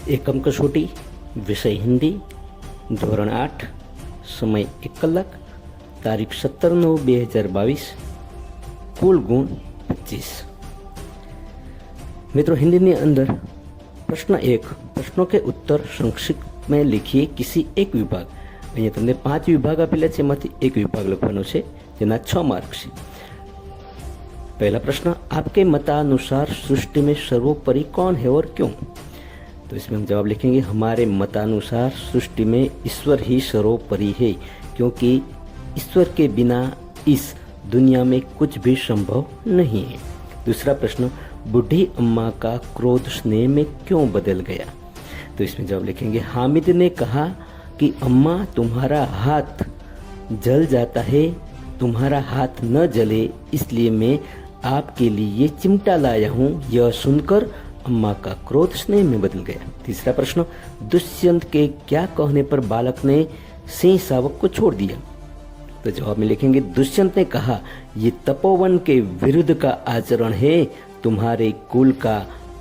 एकम कसोटी, विषय हिंदी, ધોરણ 8, સમય 1 કલાક, તારીખ 17/9/2022, कुल गुण 25। मित्रों, हिंदी ने अंदर प्रश्न 1, प्रश्नों के उत्तर संक्षिप्त में लिखिए किसी एक विभाग। અહીંયા તમને 5 વિભાગ આપેલા છે, એમાંથી એક વિભાગ લખવાનો છે, જેના 6 માર્ક છે। पहला प्रश्न, आपके मतानुसार सृष्टि में सर्वोपरि कौन है और क्यों? तो इसमें हम जवाब लिखेंगे, हमारे मतानुसार सृष्टि में ईश्वर ही सर्वोपरि है, क्योंकि ईश्वर के बिना इस दुनिया में कुछ भी संभव नहीं है। दूसरा प्रश्न, बूढ़ी अम्मा का क्रोध स्नेह में क्यों बदल गया? तो इसमें जवाब लिखेंगे, हामिद ने कहा कि अम्मा तुम्हारा हाथ जल जाता है, तुम्हारा हाथ न जले इसलिए मैं आपके लिए ये चिमटा लाया हूँ। यह सुनकर अम्मा का क्रोध स्नेह में बदल गया। तीसरा प्रश्न, दुष्यंत के क्या कहने पर बालक ने सिंह शावक को छोड़ दिया? तो जवाब में लिखेंगे, दुष्यंत ने कहा, ये तपोवन के विरुद्ध का आचरण है, तुम्हारे कुल का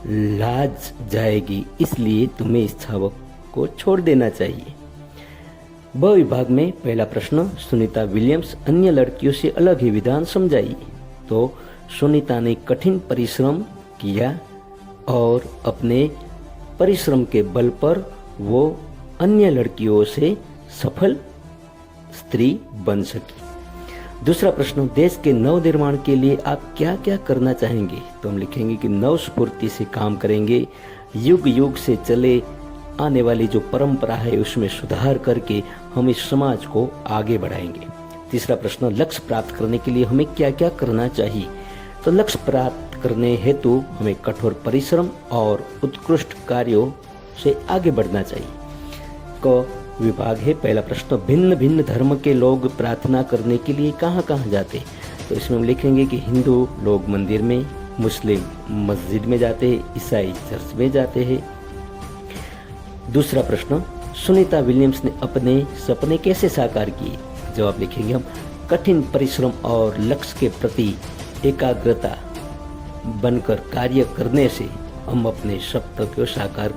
लाज जाएगी, इसलिए तुम्हें इस शावक को छोड़ देना चाहिए। ब विभाग में पहला प्रश्न, सुनीता विलियम्स अन्य लड़कियों से अलग ही विधान समझाइए। तो सुनीता ने कठिन परिश्रम किया और अपने परिश्रम के बल पर वो अन्य लड़कियों से सफल स्त्री बन सकी। दूसरा प्रश्न, देश के नव निर्माण के लिए आप क्या क्या करना चाहेंगे? तो हम लिखेंगे कि नव स्फूर्ति से काम करेंगे, युग युग से चले आने वाली जो परंपरा है उसमें सुधार करके हम इस समाज को आगे बढ़ाएंगे। तीसरा प्रश्न, लक्ष्य प्राप्त करने के लिए हमें क्या क्या करना चाहिए? तो लक्ष्य प्राप्त करने हेतु हमें कठोर परिश्रम और उत्कृष्ट कार्यों से आगे बढ़ना चाहिए। क विभाग है पहला प्रश्न, भिन्न भिन्न धर्म के लोग प्रार्थना करने के लिए कहाँ कहाँ जाते? तो इसमें हम लिखेंगे कि हिंदू लोग मंदिर में, मुस्लिम मस्जिद में जाते हैं, ईसाई चर्च में जाते हैं। दूसरा प्रश्न, सुनीता विलियम्स ने अपने सपने कैसे साकार किए? जवाब लिखेंगे हम, कठिन परिश्रम और लक्ष्य के प्रति एकाग्रता बनकर कार्य करने से हम अपने सपनों को साकार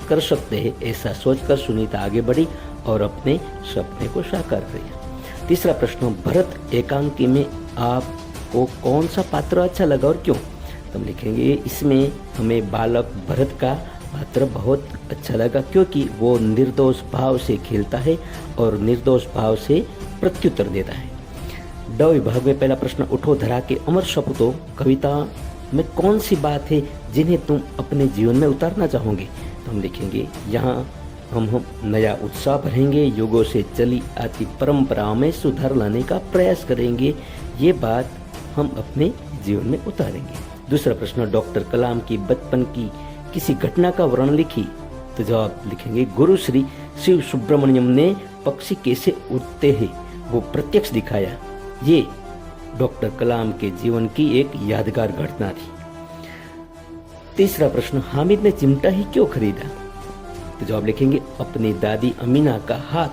कर सकते हैं। ऐसा सोचकर सुनीता आगे बढ़ी और अपने सपने को साकार किया। तीसरा प्रश्न, भरत एकांकी में आपको कौन सा पात्र अच्छा लगा और क्यों? तो हम लिखेंगे, इसमें हमें बालक भरत का पात्र बहुत अच्छा लगा, क्योंकि वो निर्दोष भाव से खेलता है और निर्दोष भाव से प्रत्युत्तर देता है। ड विभाग में पहला प्रश्न, उठो धरा के अमर शपथों कविता में कौन सी बात है जिन्हें तुम अपने जीवन में उतारना चाहोगे? तो हम लिखेंगे, यहाँ हम नया उत्साह भरेंगे, युगों से चली आती परंपराओं में सुधार लाने का प्रयास करेंगे, ये बात हम अपने जीवन में उतारेंगे। दूसरा प्रश्न, डॉक्टर कलाम की बचपन की किसी घटना का वर्णन लिखी। तो जवाब लिखेंगे, गुरु श्री शिव सुब्रमण्यम ने पक्षी कैसे उड़ते हैं वो प्रत्यक्ष दिखाया। ये डॉक्टर कलाम के जीवन की एक यादगार घटना थी। तीसरा प्रश्न, हामिद ने चिमटा ही क्यों खरीदा? तो जवाब लिखेंगे, अपनी दादी अमीना का हाथ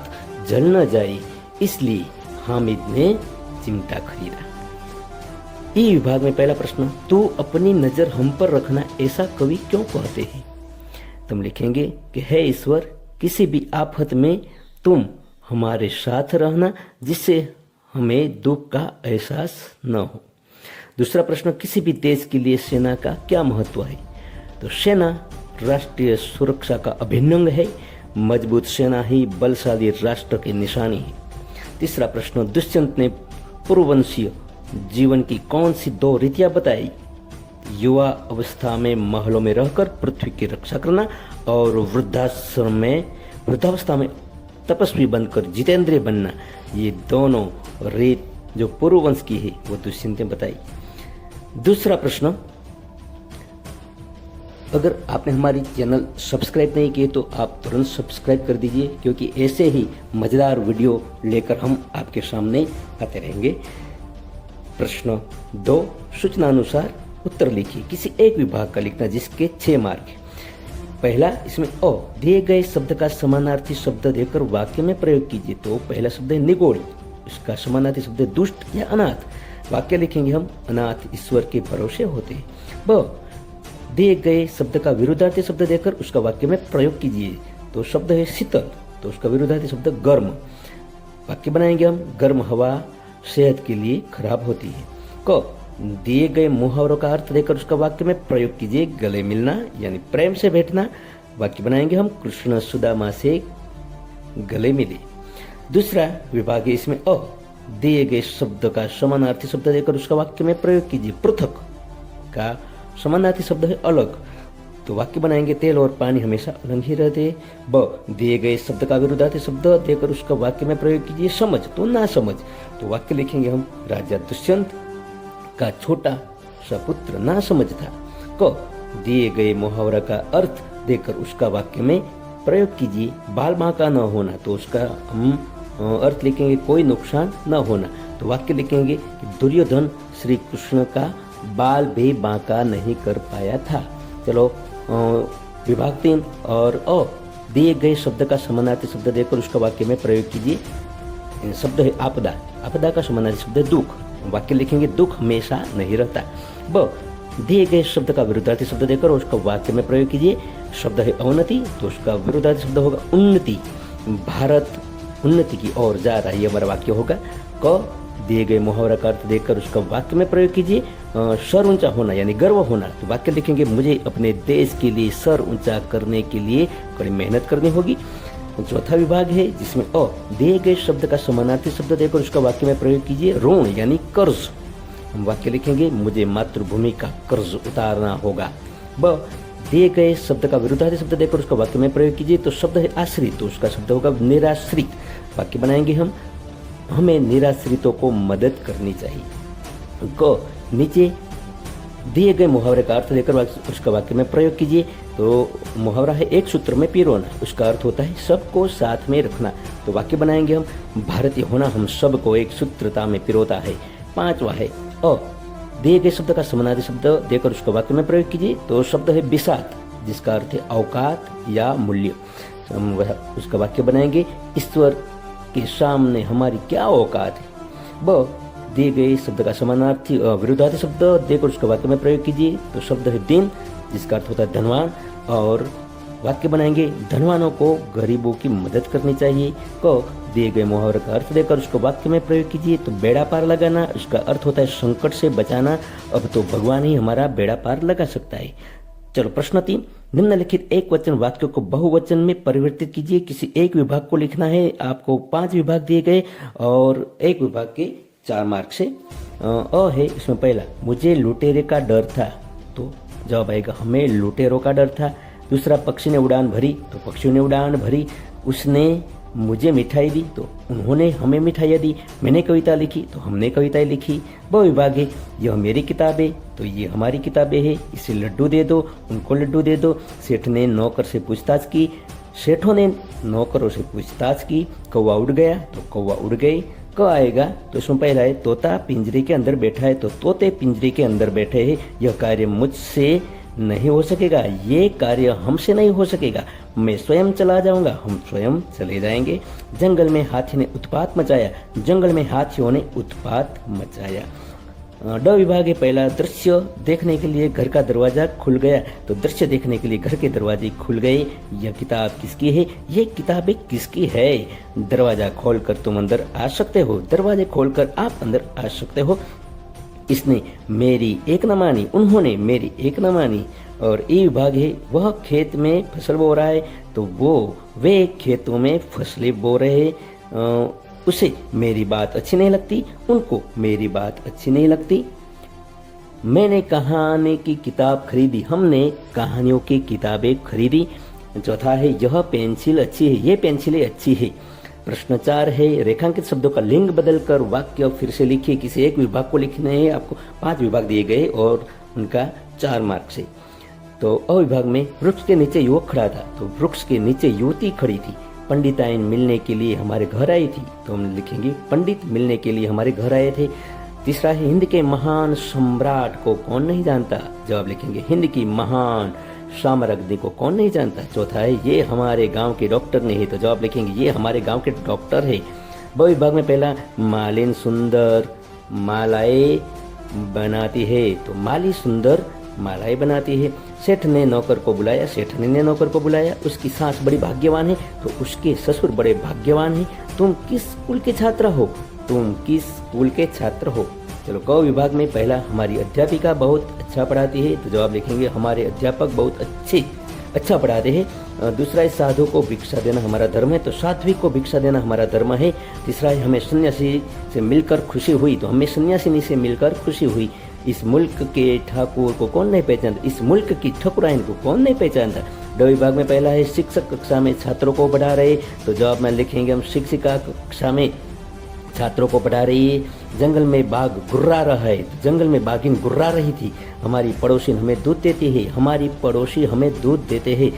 जल न जाए इसलिए हामिद ने चिमटा खरीदा। ई विभाग में पहला प्रश्न, तू अपनी नजर हम पर रखना ऐसा कवि क्यों कहते हैं? तुम लिखेंगे कि हे ईश्वर, किसी भी आफत में तुम हमारे साथ रहना, जिससे हमें दुख का एहसास न हो। दूसरा प्रश्न, किसी भी देश के लिए सेना का क्या महत्व है? तो सेना राष्ट्रीय सुरक्षा का अभिन्न अंग है, मजबूत सेना ही बलशाली राष्ट्र की निशानी है। तीसरा प्रश्न, दुष्यंत ने पूर्ववंशीय जीवन की कौन सी 2 रीतियां बताई? युवा अवस्था में महलों में रहकर पृथ्वी की रक्षा करना और वृद्धावस्था में तपस्वी बनकर जितेंद्रिय बनना, ये दोनों रीत जो पूर्ववंश की है वो दुष्यंत ने बताई। दूसरा प्रश्न, अगर आपने हमारी चैनल सब्सक्राइब नहीं किए तो आप तुरंत सब्सक्राइब कर दीजिए, क्योंकि ऐसे ही मजेदार वीडियो लेकर हम आपके सामने आते रहेंगे। प्रश्न 2, सूचना अनुसार उत्तर लिखिए, किसी एक विभाग का लिखना जिसके 6 मार्क है। पहला, इसमें अ दिए गए शब्द का समानार्थी शब्द देकर वाक्य में प्रयोग कीजिए। तो पहला शब्द है निगोड़ी, इसका समानार्थी शब्द है दुष्ट या अनाथ। वाक्य लिखेंगे हम, अनाथ ईश्वर के भरोसे होते हैं। ब, दिए गए शब्द का विरुद्धार्थी शब्द देकर उसका वाक्य में प्रयोग कीजिए। तो शब्द है शीतल, तो उसका विरुद्धार्थी शब्द गर्म। वाक्य बनाएंगे हम, गर्म हवा सेहत के लिए खराब होती है। क, दिए गए मुहावरों का अर्थ देकर उसका वाक्य में प्रयोग कीजिए। गले मिलना यानी प्रेम से बैठना। वाक्य बनाएंगे हम, कृष्ण सुदामा से गले मिले। दूसरा विभाग है इसमें अ, दिए गए शब्द का समानार्थी शब्द देकर उसका वाक्य में प्रयोग कीजिए। पृथक का समानार्थी शब्द है अलग, तो वाक्य बनाएंगे, तेल और पानी हमेशा अलग ही रहते हैं। ब, दिए गए शब्द का विरुद्धार्थी शब्द देकर उसका वाक्य में प्रयोग कीजिए। समझ तो ना समझ, तो वाक्य लिखेंगे हम, राजा दुष्यंत का छोटा सा पुत्र ना समझ था। क, दिए गए मुहावरा का अर्थ देकर उसका वाक्य में प्रयोग कीजिए। बाल बांका न होना, तो उसका हम अर्थ लिखेंगे, कोई नुकसान न होना। तो वाक्य लिखेंगे कि दुर्योधन श्री कृष्ण का बाल भी बांका नहीं कर पाया था। चलो विभाग 3 और अ, दिए गए शब्द का समानार्थी शब्द देकर उसका वाक्य में प्रयोग कीजिए। शब्द है आपदा, आपदा का समानार्थी शब्द है दुख। वाक्य लिखेंगे, दुख हमेशा नहीं रहता। ब, दिए गए शब्द का विरुद्धार्थी शब्द देकर उसका वाक्य में प्रयोग कीजिए। शब्द है अवनति, तो उसका विरुद्धार्थी शब्द होगा उन्नति। भारत उन्नति की ओर जा रहा है, ये हमारा वाक्य होगा। क, दिए गए मुहावरा का अर्थ देकर उसका वाक्य में प्रयोग कीजिए। सर ऊंचा होना यानी गर्व होना, तो वाक्य लिखेंगे, मुझे अपने देश के लिए सर ऊंचा करने के लिए कड़ी मेहनत करनी होगी। चौथा विभाग है जिसमें अ, दिए गए शब्द का समानार्थी शब्द देकर उसका वाक्य में प्रयोग कीजिए। ऋण यानी कर्ज, हम वाक्य लिखेंगे, मुझे मातृभूमि का कर्ज उतारना होगा। ब, दिए गए शब्द का विरुद्धार्थी शब्द देकर उसका वाक्य में प्रयोग कीजिए। तो शब्द है आश्रित, तो उसका शब्द होगा निराश्रित। वाक्य बनाएंगे हम, हमें निराश्रितों को मदद करनी चाहिए। क, नीचे दिए गए मुहावरे का अर्थ देकर उसका वाक्य में प्रयोग कीजिए। तो मुहावरा है एक सूत्र में पिरोना, उसका अर्थ होता है सबको साथ में रखना। तो वाक्य बनाएंगे हम, भारतीय होना हम सबको एक सूत्रता में पिरोता है। पांचवा है अ, दिए गए शब्द का समानार्थी शब्द देकर उसका वाक्य में प्रयोग कीजिए। तो शब्द है बिसात, जिसका अर्थ है औकात या मूल्य। हम उसका वाक्य बनाएंगे, ईश्वर के सामने हमारी क्या औकात है। ब, दिए गए शब्द का समानार्थी विरुद्धार्थी शब्द देकर उसका वाक्य में प्रयोग कीजिए। तो शब्द है दिन, जिसका अर्थ होता है धनवान। और वाक्य बनाएंगे, धनवानों को गरीबों की मदद करनी चाहिए। क, दिए गए मुहावरे का अर्थ देकर उसको वाक्य में प्रयोग कीजिए। तो बेड़ा पार लगाना, उसका अर्थ होता है संकट से बचाना। अब तो भगवान ही हमारा बेड़ा पार लगा सकता है। चलो प्रश्न 3, निम्नलिखित एक वचन वाक्यों को बहुवचन में परिवर्तित कीजिए। किसी एक विभाग को लिखना है, आपको 5 विभाग दिए गए और एक विभाग के 4 मार्क से। अ है इसमें पहला, मुझे लुटेरे का डर था, तो जवाब आएगा हमें लुटेरों का डर था। दूसरा, पक्षी ने उड़ान भरी, तो पक्षियों ने उड़ान भरी। उसने मुझे मिठाई दी, तो उन्होंने हमें मिठाइयाँ दी। मैंने कविता लिखी, तो हमने कविताएं लिखी। बहुविभाग है, यह मेरी किताब है, तो ये हमारी किताबें हैं। इसे लड्डू दे दो, उनको लड्डू दे दो। सेठ ने नौकर से पूछताछ की, सेठों ने नौकरों से पूछताछ की। कौवा उड़ गया, तो कौवा उड़ गई। क आएगा, तो इसमें पहला है, तोता पिंजरे के अंदर बैठा है, तो तोते पिंजरे के अंदर बैठे हैं। यह कार्य मुझसे नहीं हो सकेगा, ये कार्य हमसे नहीं हो सकेगा। मैं स्वयं चला जाऊंगा, हम स्वयं चले जाएंगे। जंगल में हाथी ने उत्पात मचाया, जंगल में हाथियों ने उत्पात मचाया। ड विभाग है, पहला, दृश्य देखने के लिए घर का दरवाजा खुल गया, तो दृश्य देखने के लिए घर के दरवाजे खुल गए। यह किताब किसकी है, ये किताबें किसकी है। दरवाजा खोलकर तुम अंदर आ सकते हो, दरवाजे खोलकर आप अंदर आ सकते हो। इसने मेरी एक न मानी, उन्होंने मेरी एक न मानी। और ई विभाग है, वह खेत में फसल बो रहा है, तो वे खेतों में फसलें बो रहे हैं। उसे मेरी बात अच्छी नहीं लगती, उनको मेरी बात अच्छी नहीं लगती। मैंने कहानी की किताब खरीदी, हमने कहानियों की किताबें खरीदी। चौथा है, यह पेंसिल अच्छी है, ये पेंसिलें अच्छी है। प्रश्न 4 है, रेखांकित शब्दों का लिंग बदलकर वाक्य फिर से लिखिए। किसी एक विभाग को लिखने हैं, आपको 5 विभाग दिए गए और उनका 4 मार्क से। तो अ विभाग में, वृक्ष के नीचे युवक खड़ा था, तो वृक्ष के नीचे युवती खड़ी थी। पंडिताइन मिलने के लिए हमारे घर आई थी, तो हम लिखेंगे पंडित मिलने के लिए हमारे घर आए थे। तीसरा है, हिंद के महान सम्राट को कौन नहीं जानता, जवाब लिखेंगे हिंद की महान साम्राज्ञी को कौन नहीं जानता। चौथा है, ये हमारे गांव के डॉक्टर ने है, तो जवाब लिखेंगे ये हमारे गांव के डॉक्टर है। ब विभाग में पहला, मालिन सुंदर मालाएं बनाती है, तो माली सुंदर मालाएं बनाती है। सेठ ने नौकर को बुलाया, सेठनी ने नौकर को बुलाया, उसकी सास बड़ी भाग्यवान है तो उसके ससुर बड़े भाग्यवान है। तुम किस कुल के छात्र हो? तुम किस कुल के छात्र हो? चलो, क विभाग में पहला हमारी अध्यापिका बहुत अच्छा पढ़ाती है, तो जवाब लिखेंगे हमारे अध्यापक बहुत अच्छा पढ़ाते हैं। दूसरा है साधु को भिक्षा देना हमारा धर्म है, तो साध्वी को भिक्षा देना हमारा धर्म है। तीसरा है हमें सन्यासी से मिलकर खुशी हुई, तो हमें सन्यासिनी से मिलकर खुशी हुई। इस मुल्क के ठाकुर को कौन नहीं पहचानता, इस मुल्क की ठकुराइन को कौन नहीं पहचानता। ड विभाग में पहला है शिक्षक कक्षा में छात्रों को पढ़ा रहे, तो जवाब में लिखेंगे हम शिक्षिका कक्षा में छात्रों को पढ़ा रही है। जंगल में बाघ गुर्रा रहा है, जंगल में बाघिन गुर्रा रही थी। हमारी पड़ोसी हमें दूध देती है, हमारी पड़ोसी हमें दूध देते हैं।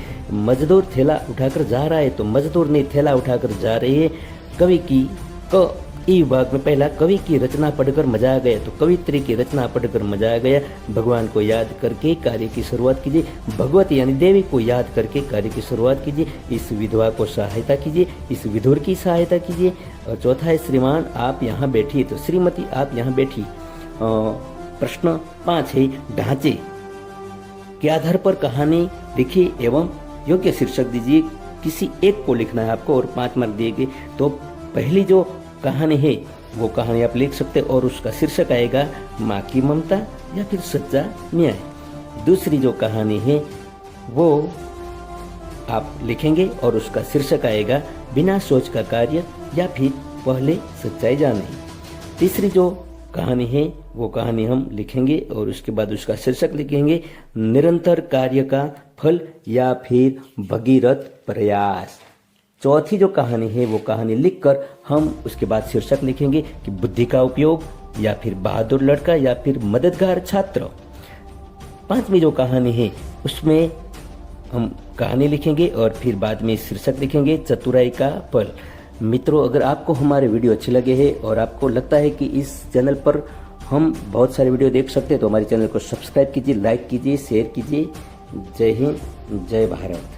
मजदूर थैला उठाकर जा रहा है, तो मजदूर ने थैला उठाकर जा रही है। कवि की क ई विभाग में पहला कवि की रचना पढ़कर मजा आ गया, तो कवित्री की रचना पढ़कर मजा आ गया। भगवान को याद करके कार्य की शुरुआत कीजिए, भगवती यानी देवी को याद करके कार्य की शुरुआत कीजिए। इस विधवा को सहायता कीजिए, इस विधुर की सहायता कीजिए। और चौथा है श्रीमान आप यहाँ बैठिए, तो श्रीमती आप यहाँ बैठी। प्रश्न 5 है ढांचे के आधार पर कहानी लिखिए एवं योग्य शीर्षक दीजिए। किसी एक को लिखना है आपको और 5 मार्क दिए गए। तो पहली जो कहानी है वो कहानी आप लिख सकते हैं और उसका शीर्षक आएगा माँ की ममता या फिर सच्चा न्याय। दूसरी जो कहानी है वो आप लिखेंगे और उसका शीर्षक आएगा बिना सोच का कार्य या फिर पहले सच्चाई जाने। तीसरी जो कहानी है वो कहानी हम लिखेंगे और उसके बाद उसका शीर्षक लिखेंगे निरंतर कार्य का फल या फिर भगीरथ प्रयास। चौथी जो कहानी है वो कहानी लिखकर हम उसके बाद शीर्षक लिखेंगे कि बुद्धि का उपयोग या फिर बहादुर लड़का या फिर मददगार छात्र। 5वीं जो कहानी है उसमें हम कहानी लिखेंगे और फिर बाद में शीर्षक लिखेंगे चतुराई का फल। मित्रों, अगर आपको हमारे वीडियो अच्छे लगे हैं और आपको लगता है कि इस चैनल पर हम बहुत सारे वीडियो देख सकते हैं तो हमारे चैनल को सब्सक्राइब कीजिए, लाइक कीजिए, शेयर कीजिए। जय हिंद, जय भारत।